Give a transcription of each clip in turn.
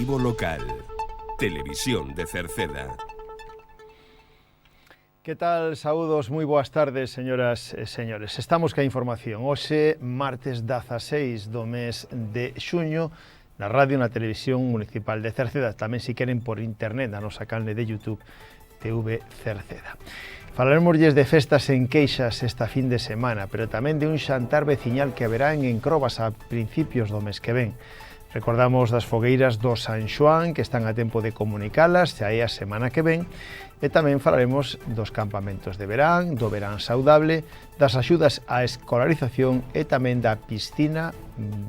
Informativo local. Televisión de Cerceda. Que tal? Saúdos, moi boas tardes, señoras e señores. Estamos ca información. Hoxe, martes 16 do mes de xuño, na radio e na televisión municipal de Cerceda. Tamén, se queren, por internet, na nosa canle de YouTube, TV Cerceda. Falaremosles de festas en Queixas esta fin de semana, pero tamén de un xantar veciñal que haberá en Encrobas a principios do mes que ven. Recordamos das fogueiras do San Xoán, que están a tempo de comunicalas, xa é a semana que ven, e tamén falaremos dos campamentos de verán, do verán saudable, das axudas á escolarización e tamén da piscina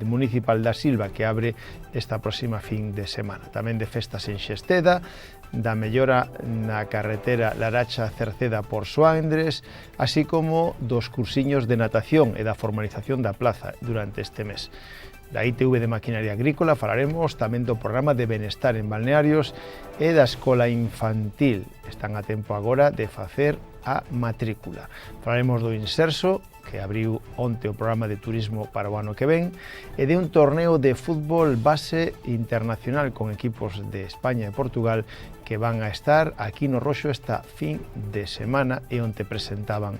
municipal da Silva, que abre esta próxima fin de semana. Tamén de festas en Xesteda, da mellora na carretera Laracha-Cerceda por Soandres, así como dos cursiños de natación e da formalización da plaza durante este mes. Da ITV de Maquinaria Agrícola falaremos tamén do programa de benestar en balnearios e da escola infantil. Están a tempo agora de facer a matrícula. Falaremos do Inserso, que abriu onte o programa de turismo para o ano que ven, e de un torneo de fútbol base internacional con equipos de España e Portugal que van a estar aquí no Roxo esta fin de semana e onte presentaban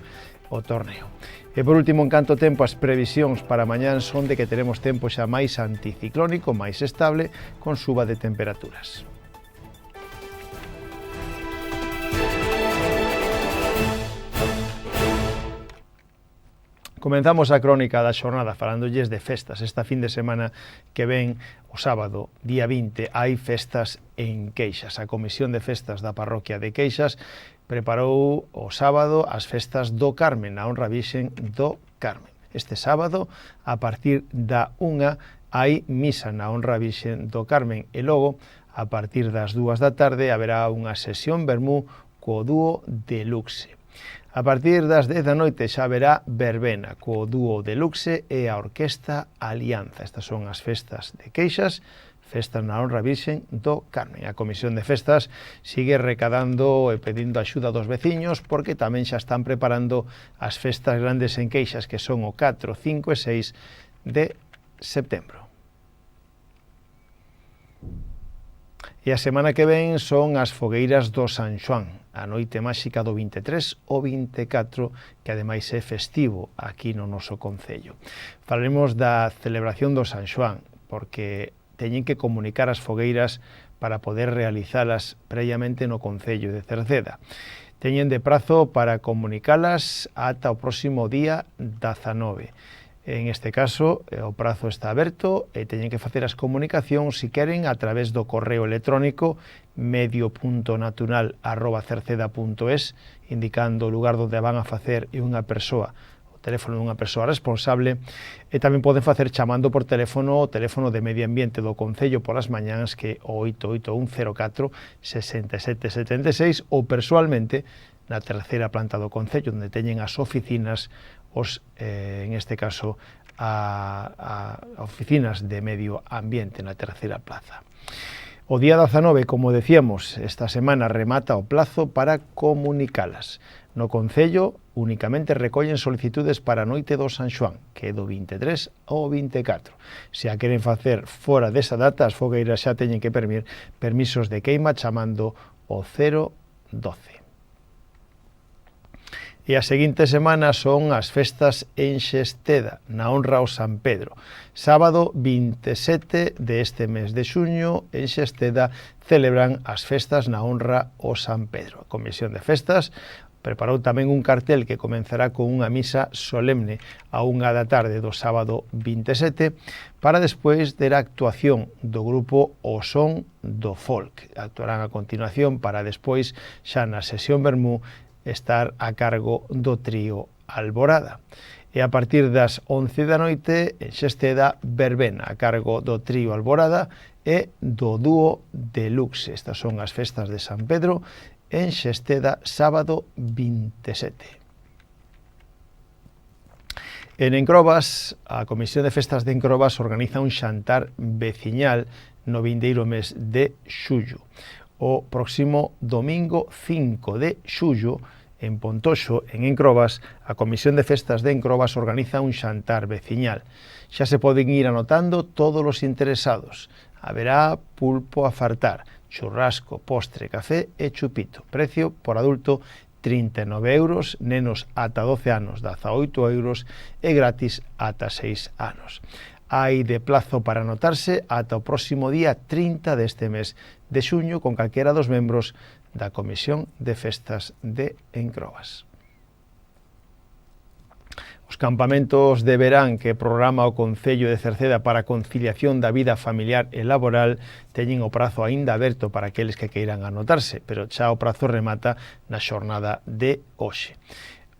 o torneo. E por último, en canto tempo, as previsións para mañán son de que teremos tempo xa máis anticiclónico, máis estable, con suba de temperaturas. Comenzamos a crónica da xornada falándolles de festas. Esta fin de semana que ven, o sábado, día 20, hai festas en Queixas. A Comisión de Festas da Parroquia de Queixas preparou o sábado as festas do Carmen, na honra Virxen do Carmen. Este sábado, a partir da 1, hai misa na honra Virxen do Carmen e logo, a partir das 2 da tarde, haberá unha sesión vermú co dúo Deluxe. A partir das 10 da noite xa haberá verbena co dúo Deluxe e a orquesta Alianza. Estas son as festas de Queixas, festas na honra Virxen do Carmen. A Comisión de Festas sigue recadando e pedindo axuda dos veciños porque tamén xa están preparando as festas grandes en Queixas, que son o 4, 5 e 6 de setembro. E a semana que ven son as fogueiras do San Xoán, a noite máxica do 23 ao 24, que ademais é festivo aquí no noso concello. Falaremos da celebración do San Xoán, porque teñen que comunicar as fogueiras para poder realizalas previamente no concello de Cerceda. Teñen de prazo para comunicalas ata o próximo día 19. En este caso, o prazo está aberto e teñen que facer as comunicacións, se queren, a través do correo electrónico medio.natural@cerceda.es, indicando o lugar onde van a facer e unha persoa, o teléfono dunha persoa responsable, e tamén poden facer chamando por teléfono o teléfono de Medio Ambiente do Concello polas mañáns, que é o 88104 6776, ou persoalmente na terceira planta do Concello, onde teñen as oficinas, en este caso, a oficinas de Medio Ambiente na terceira plaza. O día 19, como decíamos, esta semana remata o plazo para comunicalas. No Concello únicamente recollen solicitudes para a noite do San Xoán, que é do 23 ao 24. Se a queren facer fora desa data, as fogueiras xa teñen que permisos de queima chamando o 012. E a seguinte semana son as festas en Xesteda, na honra ao San Pedro. Sábado 27 deste mes de xuño, en Xesteda, celebran as festas na honra ao San Pedro. A Comisión de Festas preparou tamén un cartel que comenzará con unha misa solemne a 1 da tarde do sábado 27, para despois ter a actuación do grupo O Son do Folk. Actuarán a continuación para despois, xa na sesión vermú, estar a cargo do trío Alborada. E a partir das 11 da noite, en Xesteda, verbena a cargo do trío Alborada e do dúo Deluxe. Estas son as festas de San Pedro en Xesteda, sábado 27. En Encrobas, a Comisión de Festas de Encrobas organiza un xantar veciñal no vindeiro mes de xullo. O próximo domingo 5 de xullo, en Pontoxo, en Encrobas, a Comisión de Festas de Encrobas organiza un xantar veciñal. Xa se poden ir anotando todos os interesados. Haberá pulpo a fartar, churrasco, postre, café e chupito. Precio por adulto 39 euros, nenos ata 12 anos 18 euros e gratis ata 6 anos. Hai de plazo para anotarse ata o próximo día 30 deste mes de xuño con calquera dos membros da Comisión de Festas de Encrobas. Os campamentos de verán que programa o Concello de Cerceda para a conciliación da vida familiar e laboral teñen o prazo aínda aberto para aqueles que queiran anotarse, pero xa o prazo remata na xornada de hoxe.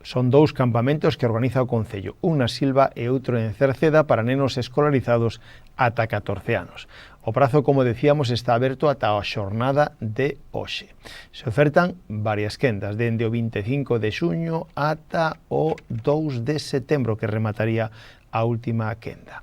Son dous campamentos que organiza o Concello, un na Silva e outro en Cerceda para nenos escolarizados ata 14 anos. O prazo, como decíamos, está aberto ata a xornada de hoxe. Se ofertan varias quendas, dende o 25 de xuño ata o 2 de setembro, que remataría a última quenda.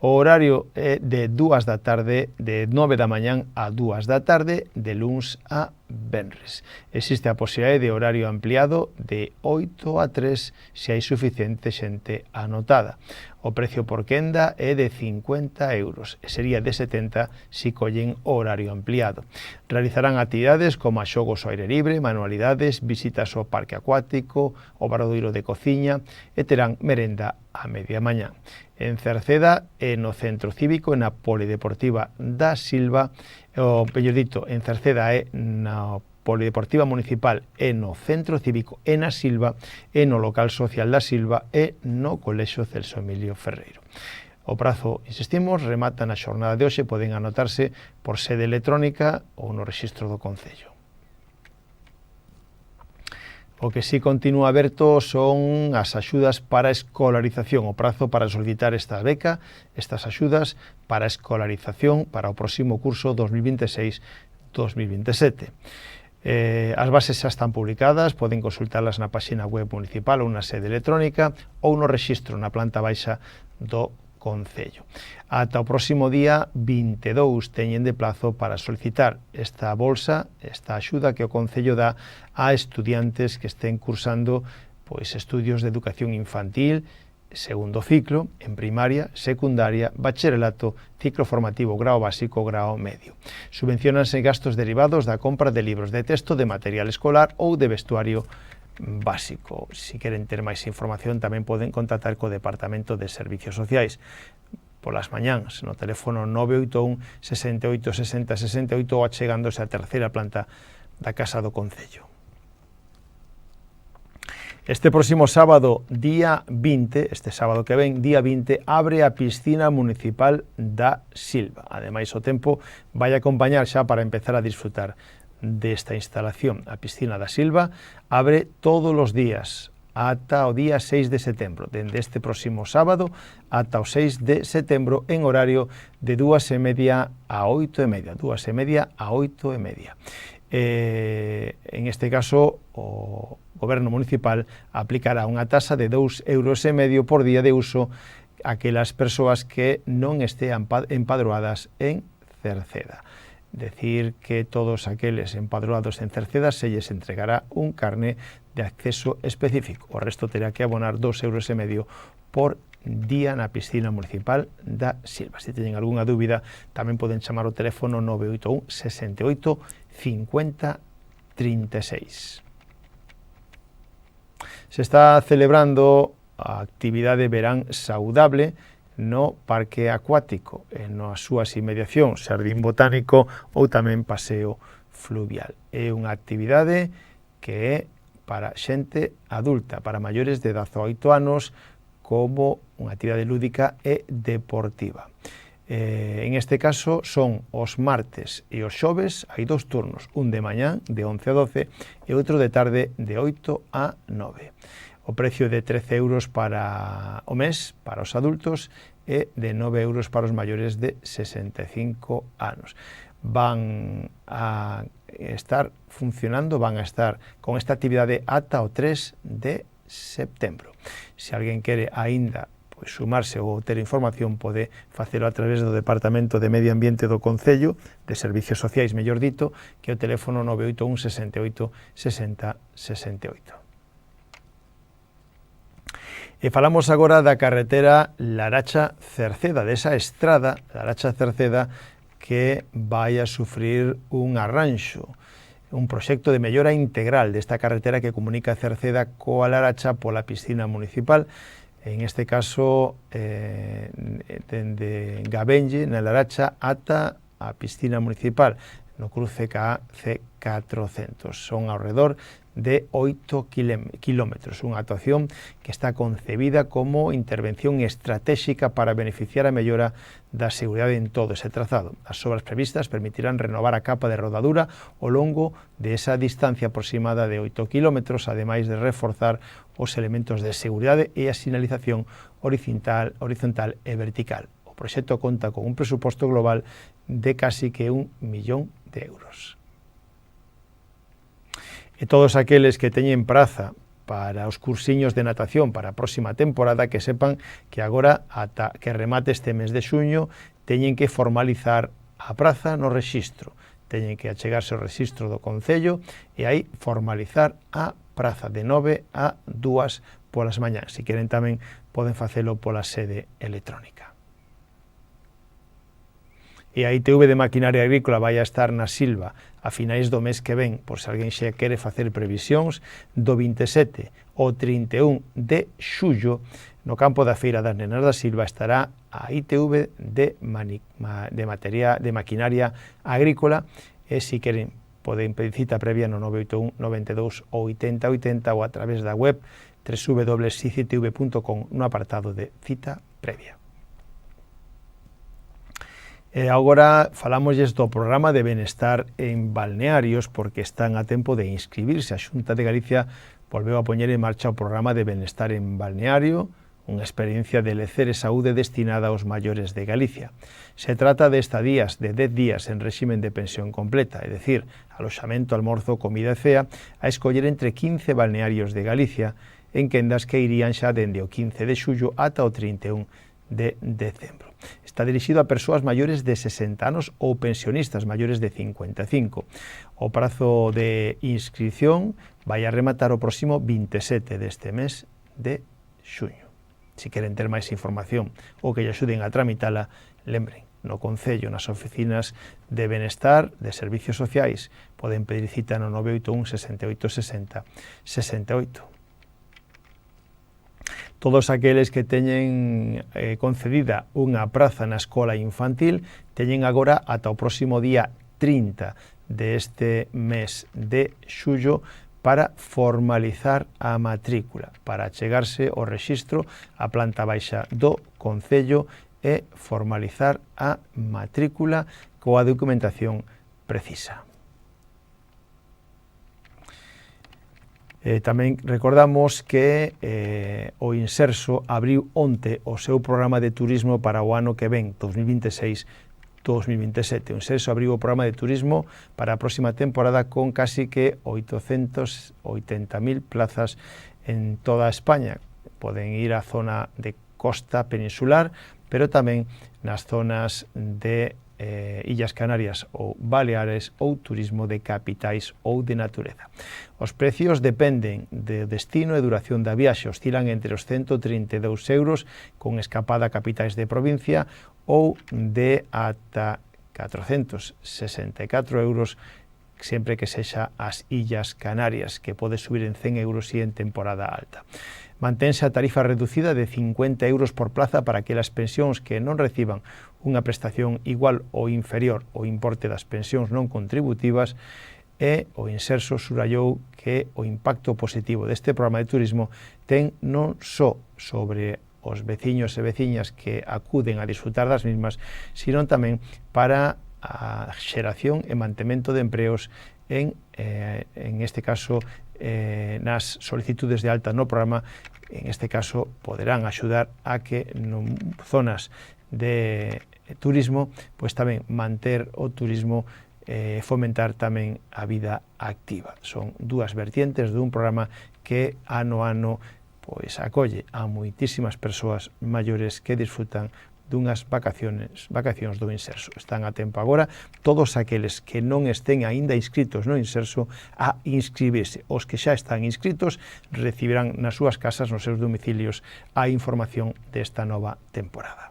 O horario é de 2 da tarde, de 9 da mañán a 2 da tarde, de luns a venres. Existe a posibilidade de horario ampliado de 8 a 3 se hai suficiente xente anotada. O precio por quenda é de 50 euros e sería de 70 se collen o horario ampliado. Realizarán actividades como xogos ao aire libre, manualidades, visitas ao parque acuático, o obradoiro de cociña e terán merenda a media mañá. En Cerceda e no Centro Cívico e na Polideportiva da Silva, o mellor dito, en Cerceda e na Polideportiva Municipal e no Centro Cívico e na Silva e no local social da Silva e no Colexio Celso Emilio Ferreiro. O prazo, insistimos, remata na xornada de hoxe, poden anotarse por sede electrónica ou no rexistro do Concello. O que sí continúa aberto son as axudas para a escolarización, o prazo para solicitar esta beca, estas axudas para a escolarización para o próximo curso 2026-2027. As bases xa están publicadas, poden consultalas na página web municipal ou na sede electrónica ou no rexistro na planta baixa do Concello. Ata o próximo día 22 teñen de plazo para solicitar esta bolsa, esta axuda que o Concello dá a estudiantes que estén cursando estudios de educación infantil, segundo ciclo, en primaria, secundaria, bacharelato, ciclo formativo, grao básico, grao medio. Subvenciónanse gastos derivados da compra de libros de texto, de material escolar ou de vestuario básico. Si queren ter máis información tamén poden contactar co Departamento de Servicios Sociais polas mañáns no teléfono 981 68 60 68 ou achegándose á terceira planta da Casa do Concello. Este próximo sábado, día 20, este sábado que ven, día 20, abre a piscina municipal da Silva. Ademais, o tempo vai acompañar xa para empezar a disfrutar desta instalación. A piscina da Silva abre todos os días ata o día 6 de setembro, dende este próximo sábado ata o 6 de setembro en horario de 2:30 a 8:30, 2:30 a 8:30. En este caso, o Goberno Municipal aplicará unha tasa de 2,5 euros por día de uso a aquelas persoas que non estean empadroadas en Cerceda. Decir que todos aqueles empadroados en Cerceda se lles entregará un carné de acceso específico. O resto terá que abonar 2,5 euros por día na piscina municipal da Silva. Se teñen algunha dúbida, tamén poden chamar o teléfono 981 68 50 36. Se está celebrando a actividade verán saudable no Parque Acuático, nas súas inmediacións, xardín botánico ou tamén paseo fluvial. É unha actividade que é para xente adulta, para maiores de 18 anos, como unha actividade lúdica e deportiva. En este caso son os martes e os xoves, hai dous turnos, un de mañán de 11 a 12 e outro de tarde de 8 a 9. O precio de 13 euros para o mes para os adultos e de 9 euros para os maiores de 65 anos. Van a estar funcionando, van a estar con esta actividade ata o 3 de setembro. Se alguén quere aínda sumarse ou ter información, pode facelo a través do Departamento de Medio Ambiente do Concello, de Servicios Sociais, mellor dito, que é o teléfono 981 68 60 68. E falamos agora da carretera Laracha-Cerceda, desa estrada Laracha-Cerceda que vai a sufrir un arranxo, un proxecto de mellora integral desta carretera que comunica Cerceda coa Laracha pola piscina municipal, en este caso dende Gabenge, na Laracha, ata a piscina municipal, no cruce ca C400. Son ao redor de 8 kilómetros, unha actuación que está concebida como intervención estratégica para beneficiar a mellora da seguridade en todo ese trazado. As obras previstas permitirán renovar a capa de rodadura ao longo de esa distancia aproximada de 8 kilómetros, ademais de reforzar os elementos de seguridade e a sinalización horizontal e vertical. O proxecto conta con un presuposto global de casi que 1 millón de euros. E todos aqueles que teñen praza para os cursiños de natación para a próxima temporada, que sepan que agora, ata que remate este mes de xuño, teñen que formalizar a praza no rexistro. Teñen que achegarse ao rexistro do Concello e aí formalizar a praza de 9 a 2 polas mañáns. Se queren tamén poden facelo pola sede electrónica. E a ITV de Maquinaria Agrícola vai a estar na Silva a finais do mes que ven, por se alguén xa quere facer previsións, do 27 ao 31 de xullo, no campo da Feira das Nenas da Silva estará a ITV de Maquinaria Agrícola, e se queren poden pedir cita previa no 981 92 80 80 ou a través da web www.sicitv.com no apartado de cita previa. E agora falámosles do programa de benestar en balnearios, porque están a tempo de inscribirse. A Xunta de Galicia volveu a poñer en marcha o programa de benestar en balneario, unha experiencia de lecer e saúde destinada aos maiores de Galicia. Se trata de estadías de 10 días en réximen de pensión completa, é dicir, aloxamento, almorzo, comida e cea, a escoller entre 15 balnearios de Galicia, en quendas que irían xa dende o 15 de xullo ata o 31 de decembro. Está dirixido a persoas maiores de 60 anos ou pensionistas maiores de 55. O prazo de inscripción vai a rematar o próximo 27 deste mes de xuño. Se queren ter máis información ou que lle axuden a tramitala, lembren, no Concello, nas oficinas de benestar, de servicios sociais, poden pedir cita no 981 68 60 68. Todos aqueles que teñen concedida unha praza na escola infantil teñen agora ata o próximo día 30 deste mes de xullo para formalizar a matrícula, para achegarse ao rexistro a planta baixa do Concello e formalizar a matrícula coa documentación precisa. Tamén recordamos que o Inserso abriu onte o seu programa de turismo para o ano que ven, 2026-2027. O Inserso abriu o programa de turismo para a próxima temporada con casi que 880.000 plazas en toda España. Poden ir á zona de costa peninsular, pero tamén nas zonas de Illas Canarias ou Baleares ou turismo de capitais ou de natureza. Os precios dependen do destino e duración da viaxe, oscilan entre os 132 euros con escapada a capitais de provincia ou de ata 464 euros sempre que sexa as Illas Canarias, que pode subir en 100 euros e en temporada alta. Mantense a tarifa reducida de 50 euros por plaza para aquelas pensións que non reciban unha prestación igual ou inferior ao importe das pensións non contributivas, e o Inserso subrayou que o impacto positivo deste programa de turismo ten non só sobre os veciños e veciñas que acuden a disfrutar das mismas, sino tamén para a xeración e mantemento de empleos en este caso nas solicitudes de alta no programa. En este caso poderán axudar a que en zonas de turismo pois tamén manter o turismo e fomentar tamén a vida activa. Son dúas vertientes dun programa que ano a ano pois acolle a moitísimas persoas maiores que disfrutan dunhas vacacións do Inserso. Están a tempo agora todos aqueles que non estén aínda inscritos no Inserso a inscribirse. Os que xa están inscritos recibirán nas súas casas, nos seus domicilios, a información desta nova temporada.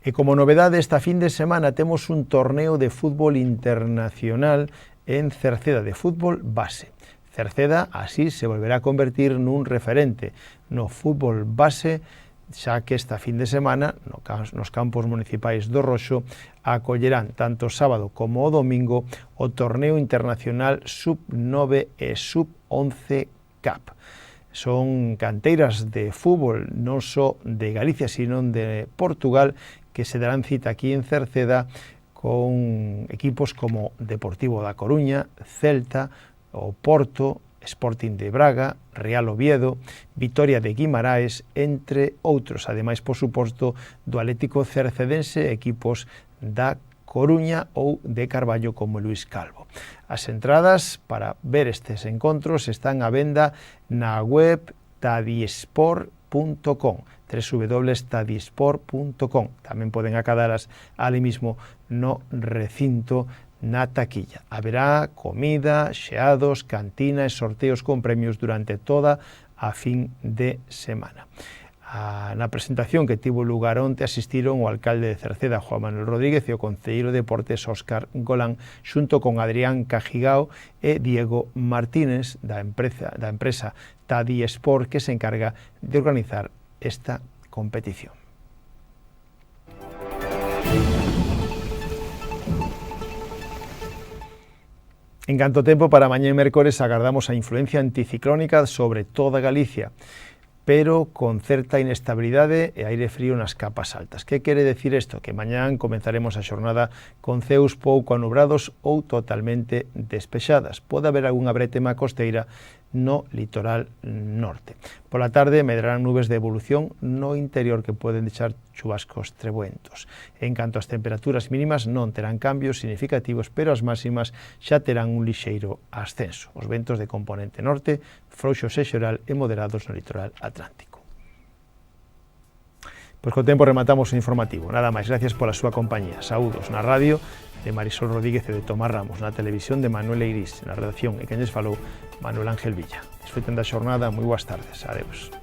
E como novedade, esta fin de semana temos un torneo de fútbol internacional en Cerceda, de fútbol base. Cerceda así se volverá a convertir nun referente no fútbol base, xa que esta fin de semana nos campos municipais do Roxo acollerán tanto sábado como o domingo o torneo internacional Sub-9 e Sub-11 Cup. Son canteiras de fútbol non só de Galicia, sino de Portugal, que se darán cita aquí en Cerceda con equipos como Deportivo da Coruña, Celta, o Porto, Sporting de Braga, Real Oviedo, Vitoria de Guimaraes, entre outros. Ademais, por suposto, do Atlético Cercedense, equipos da Coruña ou de Carballo como Luís Calvo. As entradas para ver estes encontros están á venda na web tadiesport.com, www.tadiesport.com. Tamén poden acadalas ali mismo no recinto na taquilla. Haberá comida, xeados, cantina e sorteos con premios durante toda a fin de semana. Na presentación que tivo lugar onte asistiron o alcalde de Cerceda, Juan Manuel Rodríguez, e o concelleiro de Deportes, Óscar Golán, xunto con Adrián Cajigao e Diego Martínez, da empresa Tadi Sport, que se encarga de organizar esta competición. En canto tempo, para mañá e mércores agardamos a influencia anticiclónica sobre toda Galicia, pero con certa inestabilidade e aire frío nas capas altas. Que quere decir isto? Que mañán comenzaremos a xornada con ceus pouco anubrados ou totalmente despexadas. Pode haber algunha brétema costeira no litoral norte. Pola tarde medrarán nubes de evolución no interior que poden deixar chubascos trebuentos. En canto ás temperaturas mínimas non terán cambios significativos, pero as máximas xa terán un lixeiro ascenso. Os ventos de componente norte, frouxos e xeral e moderados no litoral atlántico. Pois co tempo rematamos o informativo. Nada máis, gracias pola súa compañía. Saúdos na radio de Marisol Rodríguez e de Tomás Ramos, na televisión de Manuel Eirís, na redacción e quen lles falou, Manuel Ángel Villa. Desfruten da xornada, moi boas tardes. Adeus.